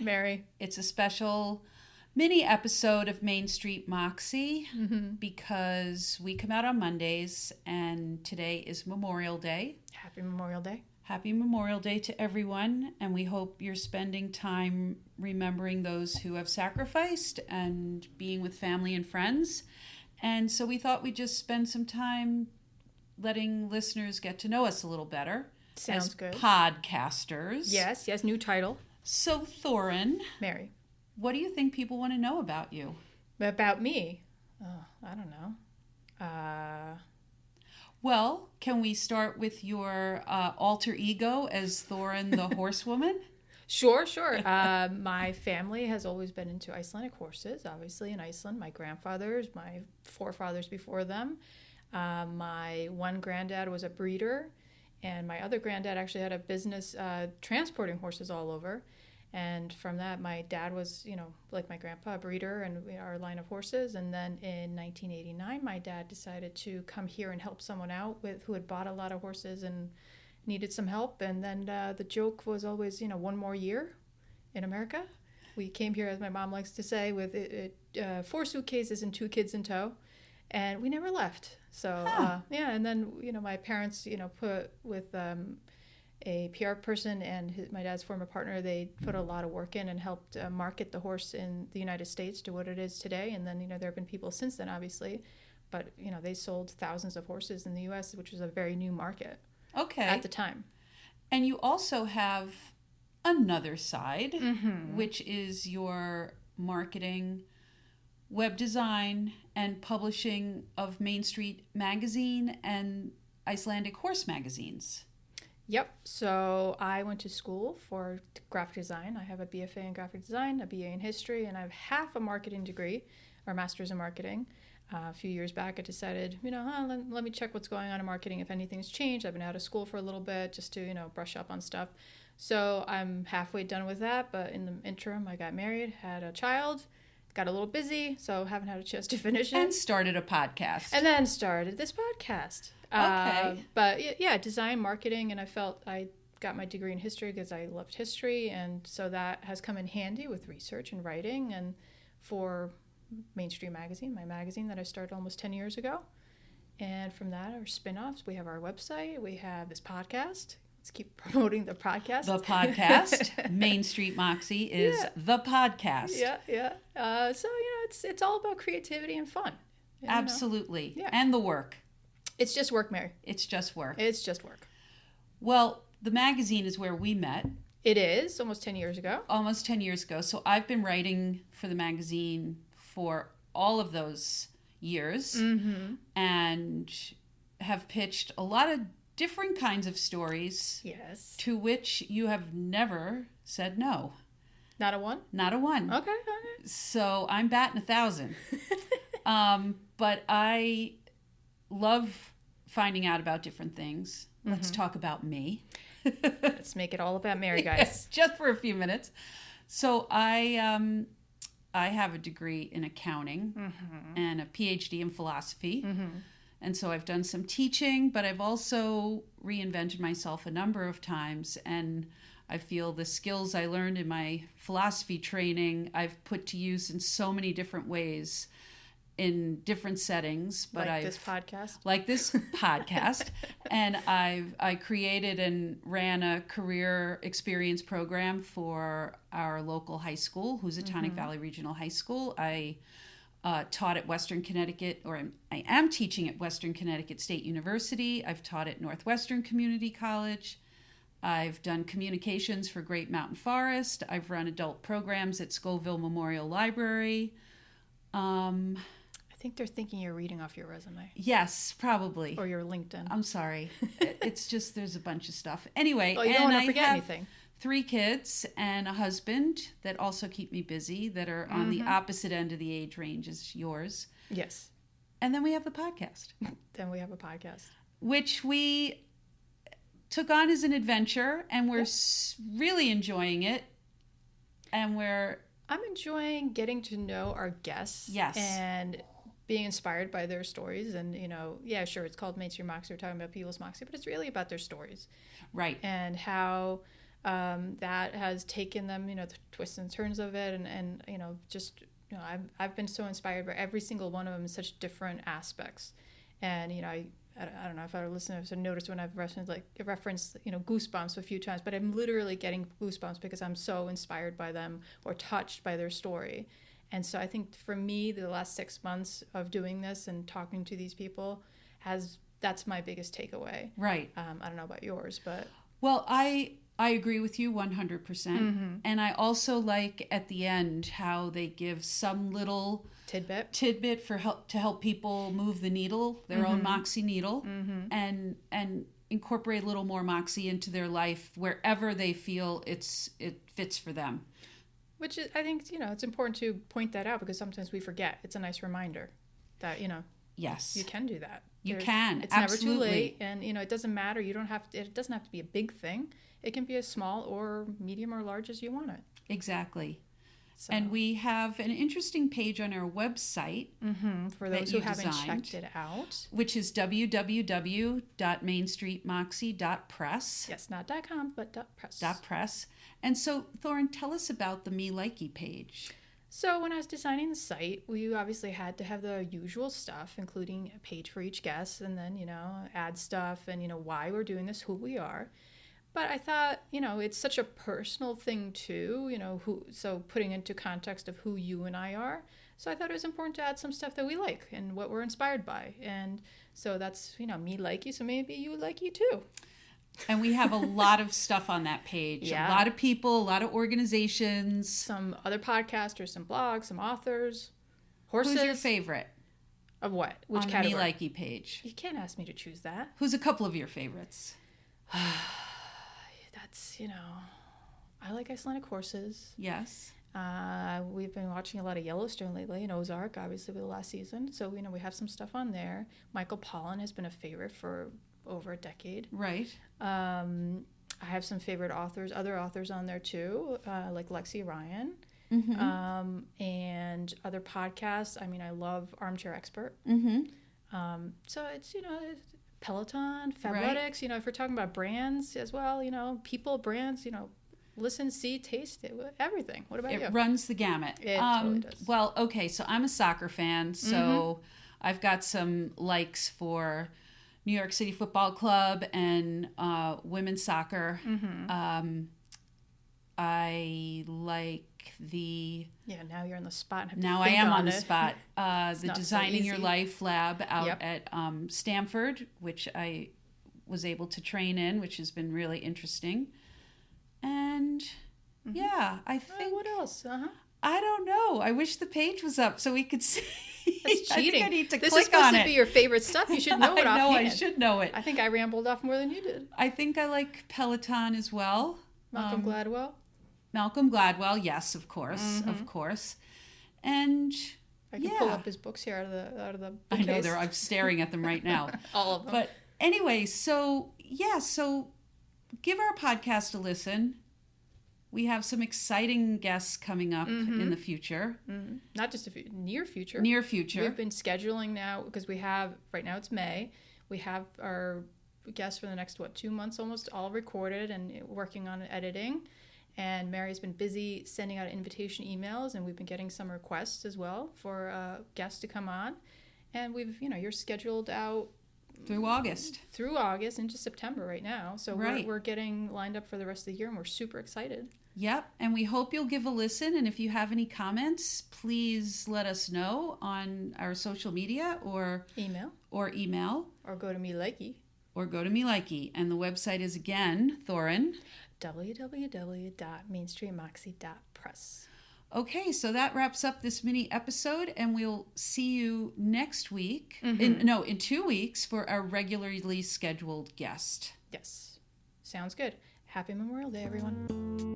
Mary. It's a special mini episode of Main Street Moxie because we come out on Mondays and today is Memorial Day. Happy Memorial Day. Happy Memorial Day to everyone, and we hope you're spending time remembering those who have sacrificed and being with family and friends. And so we thought we'd just spend some time letting listeners get to know us a little better. Sounds as good. Podcasters. Yes, new title. So, Thorunn, Mary. what do you think people want to know about you? About me? Oh, I don't know. Well, can we start with your alter ego as Thorunn the horsewoman? Sure. My family has always been into Icelandic horses, obviously in Iceland. My grandfathers, my forefathers before them. My one granddad was a breeder, and my other granddad actually had a business transporting horses all over. And from that, my dad was, like my grandpa, a breeder, and our line of horses. And then in 1989, my dad decided to come here and help someone out who had bought a lot of horses and needed some help. And then the joke was always, one more year in America. We came here, as my mom likes to say, with 4 suitcases and 2 kids in tow. And we never left. So, and then, my parents, put with a PR person and my dad's former partner, they put a lot of work in and helped market the horse in the United States to what it is today. And then, there have been people since then, obviously. But, they sold thousands of horses in the U.S., which was a very new market at the time. And you also have another side, which is your marketing, web design, and publishing of Main Street Magazine and Icelandic horse magazines. Yep. So I went to school for graphic design. I have a BFA in graphic design, a BA in history, and I have half a marketing degree, or master's in marketing. A few years back, I decided, let me check what's going on in marketing, if anything's changed. I've been out of school for a little bit just to, brush up on stuff. So I'm halfway done with that, but in the interim, I got married, had a child, got a little busy, so haven't had a chance to finish it. And started a podcast. And then started this podcast. Okay. But yeah, design, marketing, and I felt I got my degree in history because I loved history, and so that has come in handy with research and writing, and for Main Street Magazine, my magazine that I started almost 10 years ago. And from that, our spin-offs, we have our website, we have this podcast. Let's keep promoting the podcast. The podcast. Main Street Moxie is the podcast. Yeah. So, it's all about creativity and fun. Absolutely. Yeah. And the work. It's just work, Mary. It's just work. It's just work. Well, the magazine is where we met. It is, almost 10 years ago. Almost 10 years ago. So I've been writing for the magazine for all of those years and have pitched a lot of different kinds of stories. Yes. To which you have never said no. Not a one? Not a one. Okay. So I'm batting 1,000. But I love finding out about different things. Let's talk about me. Let's make it all about Mary, guys. Yes, just for a few minutes. So I have a degree in accounting and a PhD in philosophy. And so I've done some teaching, but I've also reinvented myself a number of times. And I feel the skills I learned in my philosophy training, I've put to use in so many different ways in different settings. But like this podcast? Like this podcast. And I created and ran a career experience program for our local high school, Housatonic Valley Regional High School. I taught at Western Connecticut, or I am teaching at Western Connecticut State University. I've taught at Northwestern Community College. I've done communications for Great Mountain Forest. I've run adult programs at Scoville Memorial Library. I think they're thinking you're reading off your resume. Yes, probably. Or your LinkedIn. I'm sorry. It's just there's a bunch of stuff. Anyway, you don't want to forget anything. 3 kids and a husband that also keep me busy, that are on the opposite end of the age range as yours. Yes. And then we have the podcast. Which we took on as an adventure, and we're really enjoying it. And I'm enjoying getting to know our guests. Yes. And being inspired by their stories. And, it's called Main Street Moxie. We're talking about people's Moxie, but it's really about their stories. Right. And how that has taken them, the twists and turns of it, and just I've been so inspired by every single one of them in such different aspects, and I don't know if our listeners have noticed when I've referenced Goosebumps a few times, but I'm literally getting goosebumps because I'm so inspired by them or touched by their story. And so I think for me, the last 6 months of doing this and talking to these people that's my biggest takeaway. Right. I don't know about yours, but well, I agree with you 100%. Mm-hmm. And I also like at the end how they give some little tidbit to help people move the needle, their own Moxie needle, and incorporate a little more Moxie into their life wherever they feel it fits for them. Which is, I think, it's important to point that out because sometimes we forget. It's a nice reminder that, yes, you can do that. You can. It's absolutely. never too late, and it doesn't matter. It doesn't have to be a big thing. It can be as small or medium or large as you want it. Exactly. So. And we have an interesting page on our website for those who haven't checked it out, which is www.mainstreetmoxie.press. Yes, not .com, but .press. .press. And so, Thorunn, tell us about the Me Likey page. So when I was designing the site, we obviously had to have the usual stuff, including a page for each guest, and then, add stuff and, why we're doing this, who we are. But I thought, it's such a personal thing too, so putting into context of who you and I are. So I thought it was important to add some stuff that we like and what we're inspired by. And so that's, me like you, so maybe you like you too. And we have a lot of stuff on that page. Yeah. A lot of people, a lot of organizations. Some other podcasters, some blogs, some authors, horses. Who's your favorite? Of what? Which on category? The Me Likey page. You can't ask me to choose that. Who's a couple of your favorites? That's, I like Icelandic horses. Yes. We've been watching a lot of Yellowstone lately, and Ozark, obviously, with the last season. So, we have some stuff on there. Michael Pollan has been a favorite for over a decade. Right. I have some favorite other authors on there, too, like Lexi Ryan. Mm-hmm. And other podcasts. I mean, I love Armchair Expert. Mm-hmm. So it's, Peloton, Fabletics, right. If we're talking about brands as well, people, brands, listen, see, taste it, everything. What about you? It runs the gamut. It totally does. Well, okay, so I'm a soccer fan, so I've got some likes for New York City Football Club and women's soccer. Mm-hmm. I like the... Yeah, now you're on the spot. Now I am on the spot. The Designing Your Life Lab out at Stanford, which I was able to train in, which has been really interesting. And yeah, I think... what else? I don't know. I wish the page was up so we could see. That's cheating. I think I need to this click is supposed on to it. be your favorite stuff. You should know it offhand. I should know it. I think I rambled off more than you did. I think I like Peloton as well. Malcolm Gladwell? Malcolm Gladwell, yes, of course, of course. And I can pull up his books here out of the bookcase. I know, I'm staring at them right now. All of them. But anyway, so give our podcast a listen. We have some exciting guests coming up in the future. Mm-hmm. Not just near future. Near future. We've been scheduling now because right now it's May. We have our guests for the next, 2 months almost, all recorded and working on editing. And Mary's been busy sending out invitation emails, and we've been getting some requests as well for guests to come on. And you're scheduled out through August into September right now. So we're getting lined up for the rest of the year, and we're super excited. Yep, and we hope you'll give a listen. And if you have any comments, please let us know on our social media or email. Or go to Me Likey. And the website is, again, Thorunn, www.mainstreetmoxie.press. Okay, so that wraps up this mini episode, and we'll see you next week, in 2 weeks, for our regularly scheduled guest. Yes, sounds good. Happy Memorial Day, everyone.